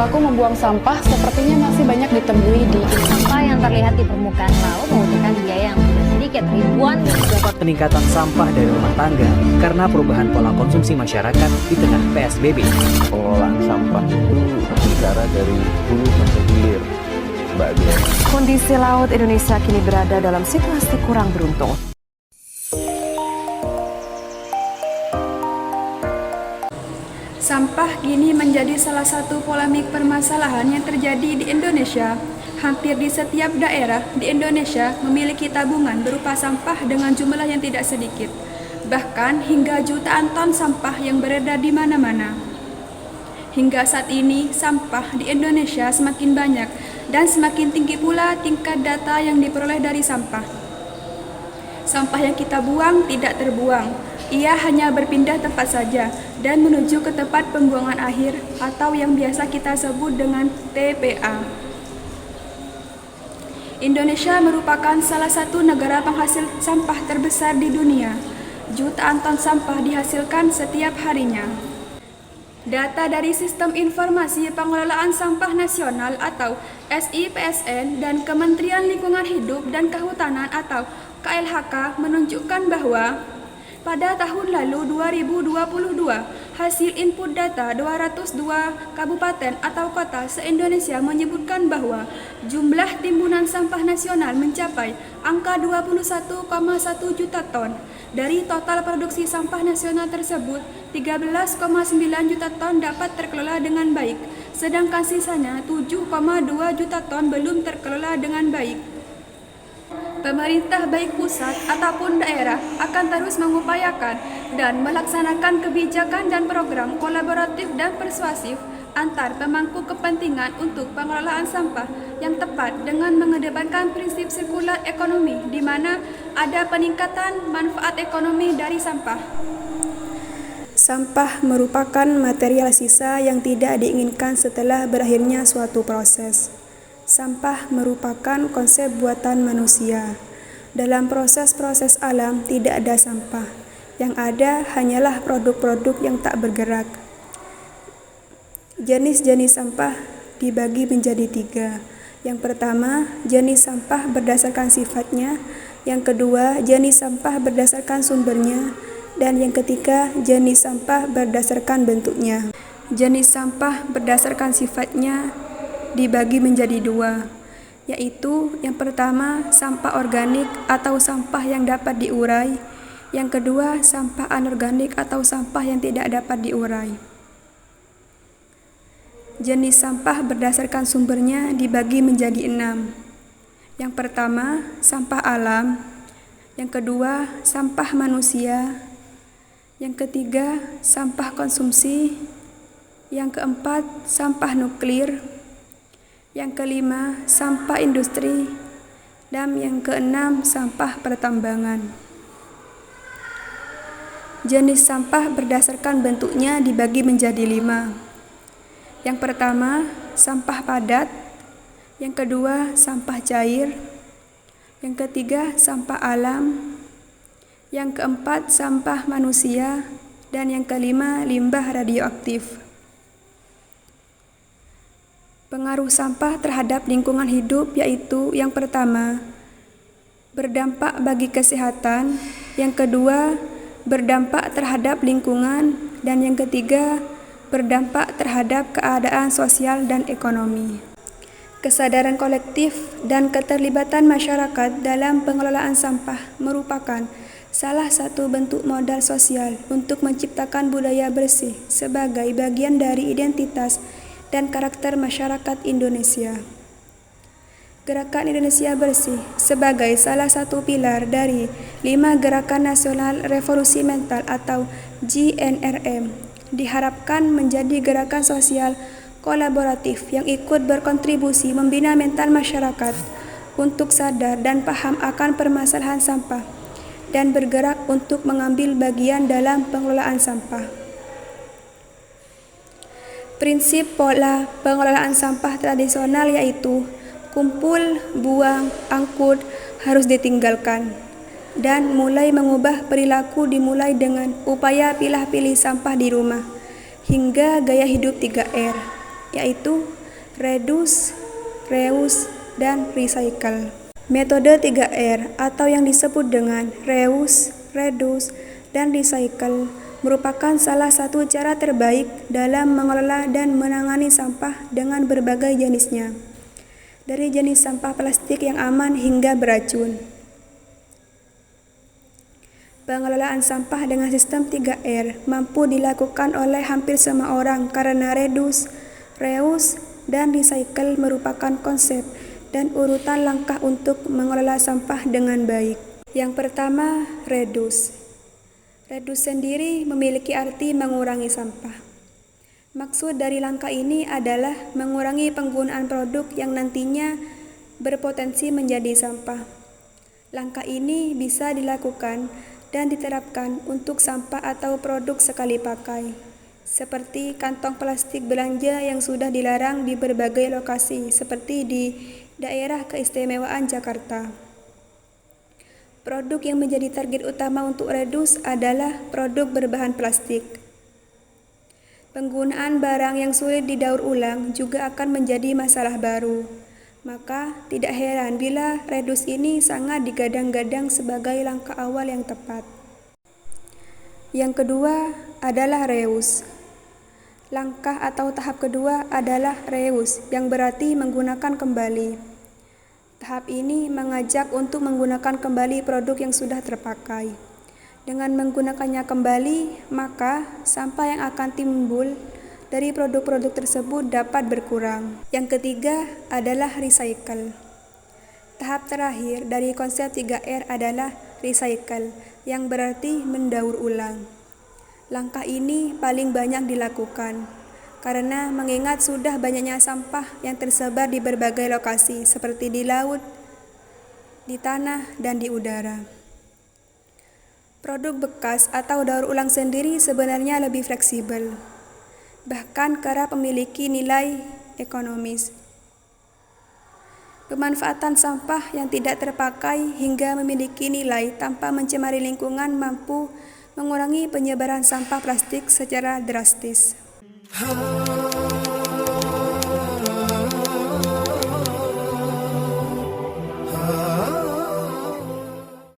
perilaku membuang sampah sepertinya masih banyak ditemui di Sampah yang terlihat di permukaan laut membutuhkan biaya yang tidak sedikit, ribuan Terdapat peningkatan sampah dari rumah tangga karena perubahan pola konsumsi masyarakat di tengah PSBB. Pengelolaan sampah itu bicara dari hulu sampai hilir, Mbak Dian. Kondisi laut Indonesia kini berada dalam situasi kurang beruntung. Sampah kini menjadi salah satu polemik permasalahan yang terjadi di Indonesia. Hampir di setiap daerah di Indonesia memiliki tabungan berupa sampah dengan jumlah yang tidak sedikit. Bahkan hingga jutaan ton sampah yang beredar di mana-mana. Hingga saat ini, sampah di Indonesia semakin banyak dan semakin tinggi pula tingkat data yang diperoleh dari sampah. Sampah yang kita buang tidak terbuang, ia hanya berpindah tempat saja dan menuju ke tempat pembuangan akhir atau yang biasa kita sebut dengan TPA. Indonesia merupakan salah satu negara penghasil sampah terbesar di dunia. Jutaan ton sampah dihasilkan setiap harinya. Data dari Sistem Informasi Pengelolaan Sampah Nasional atau SIPSN dan Kementerian Lingkungan Hidup dan Kehutanan atau KLHK menunjukkan bahwa pada tahun lalu 2022, hasil input data 202 kabupaten atau kota se-Indonesia menyebutkan bahwa jumlah timbunan sampah nasional mencapai angka 21,1 juta ton. Dari total produksi sampah nasional tersebut, 13,9 juta ton dapat terkelola dengan baik, sedangkan sisanya 7,2 juta ton belum terkelola dengan baik. Pemerintah baik pusat ataupun daerah akan terus mengupayakan dan melaksanakan kebijakan dan program kolaboratif dan persuasif antar pemangku kepentingan untuk pengelolaan sampah yang tepat dengan mengedepankan prinsip sirkular ekonomi di mana ada peningkatan manfaat ekonomi dari sampah. Sampah merupakan material sisa yang tidak diinginkan setelah berakhirnya suatu proses. Sampah merupakan konsep buatan manusia. Dalam proses-proses alam tidak ada sampah. Yang ada hanyalah produk-produk yang tak bergerak. Jenis-jenis sampah dibagi menjadi 3. Yang pertama, jenis sampah berdasarkan sifatnya. Yang kedua, jenis sampah berdasarkan sumbernya. Dan yang ketiga, jenis sampah berdasarkan bentuknya. Jenis sampah berdasarkan sifatnya dibagi menjadi 2, yaitu yang pertama sampah organik atau sampah yang dapat diurai, yang kedua sampah anorganik atau sampah yang tidak dapat diurai. Jenis sampah berdasarkan sumbernya dibagi menjadi 6. Yang pertama sampah alam, yang kedua sampah manusia, yang ketiga sampah konsumsi, yang keempat sampah nuklir, yang kelima, sampah industri, dan yang keenam, sampah pertambangan. Jenis sampah berdasarkan bentuknya dibagi menjadi 5. Yang pertama, sampah padat, yang kedua, sampah cair, yang ketiga, sampah alam, yang keempat, sampah manusia, dan yang kelima, limbah radioaktif. Pengaruh sampah terhadap lingkungan hidup yaitu yang pertama, berdampak bagi kesehatan, yang kedua, berdampak terhadap lingkungan, dan yang ketiga, berdampak terhadap keadaan sosial dan ekonomi. Kesadaran kolektif dan keterlibatan masyarakat dalam pengelolaan sampah merupakan salah satu bentuk modal sosial untuk menciptakan budaya bersih sebagai bagian dari identitas dan karakter masyarakat Indonesia. Gerakan Indonesia Bersih sebagai salah satu pilar dari 5 Gerakan Nasional Revolusi Mental atau GNRM diharapkan menjadi gerakan sosial kolaboratif yang ikut berkontribusi membina mental masyarakat untuk sadar dan paham akan permasalahan sampah dan bergerak untuk mengambil bagian dalam pengelolaan sampah. Prinsip pola pengelolaan sampah tradisional yaitu kumpul, buang, angkut harus ditinggalkan dan mulai mengubah perilaku dimulai dengan upaya pilah-pilih sampah di rumah hingga gaya hidup 3R yaitu reduce, reuse, dan recycle. Metode 3R atau yang disebut dengan reuse, reduce, dan recycle merupakan salah satu cara terbaik dalam mengelola dan menangani sampah dengan berbagai jenisnya, dari jenis sampah plastik yang aman hingga beracun. Pengelolaan sampah dengan sistem 3R mampu dilakukan oleh hampir semua orang karena reduce, reuse, dan recycle merupakan konsep dan urutan langkah untuk mengelola sampah dengan baik. Yang pertama, reduce. Reduce sendiri memiliki arti mengurangi sampah. Maksud dari langkah ini adalah mengurangi penggunaan produk yang nantinya berpotensi menjadi sampah. Langkah ini bisa dilakukan dan diterapkan untuk sampah atau produk sekali pakai, seperti kantong plastik belanja yang sudah dilarang di berbagai lokasi, seperti di daerah keistimewaan Jakarta. Produk yang menjadi target utama untuk reduce adalah produk berbahan plastik. Penggunaan barang yang sulit didaur ulang juga akan menjadi masalah baru. Maka tidak heran bila reduce ini sangat digadang-gadang sebagai langkah awal yang tepat. Yang kedua adalah reuse. Langkah atau tahap kedua adalah reuse, yang berarti menggunakan kembali. Tahap ini mengajak untuk menggunakan kembali produk yang sudah terpakai. Dengan menggunakannya kembali, maka sampah yang akan timbul dari produk-produk tersebut dapat berkurang. Yang ketiga adalah recycle. Tahap terakhir dari konsep 3R adalah recycle, yang berarti mendaur ulang. Langkah ini paling banyak dilakukan karena mengingat sudah banyaknya sampah yang tersebar di berbagai lokasi seperti di laut, di tanah, dan di udara. Produk bekas atau daur ulang sendiri sebenarnya lebih fleksibel, bahkan kerap memiliki nilai ekonomis. Pemanfaatan sampah yang tidak terpakai hingga memiliki nilai tanpa mencemari lingkungan mampu mengurangi penyebaran sampah plastik secara drastis.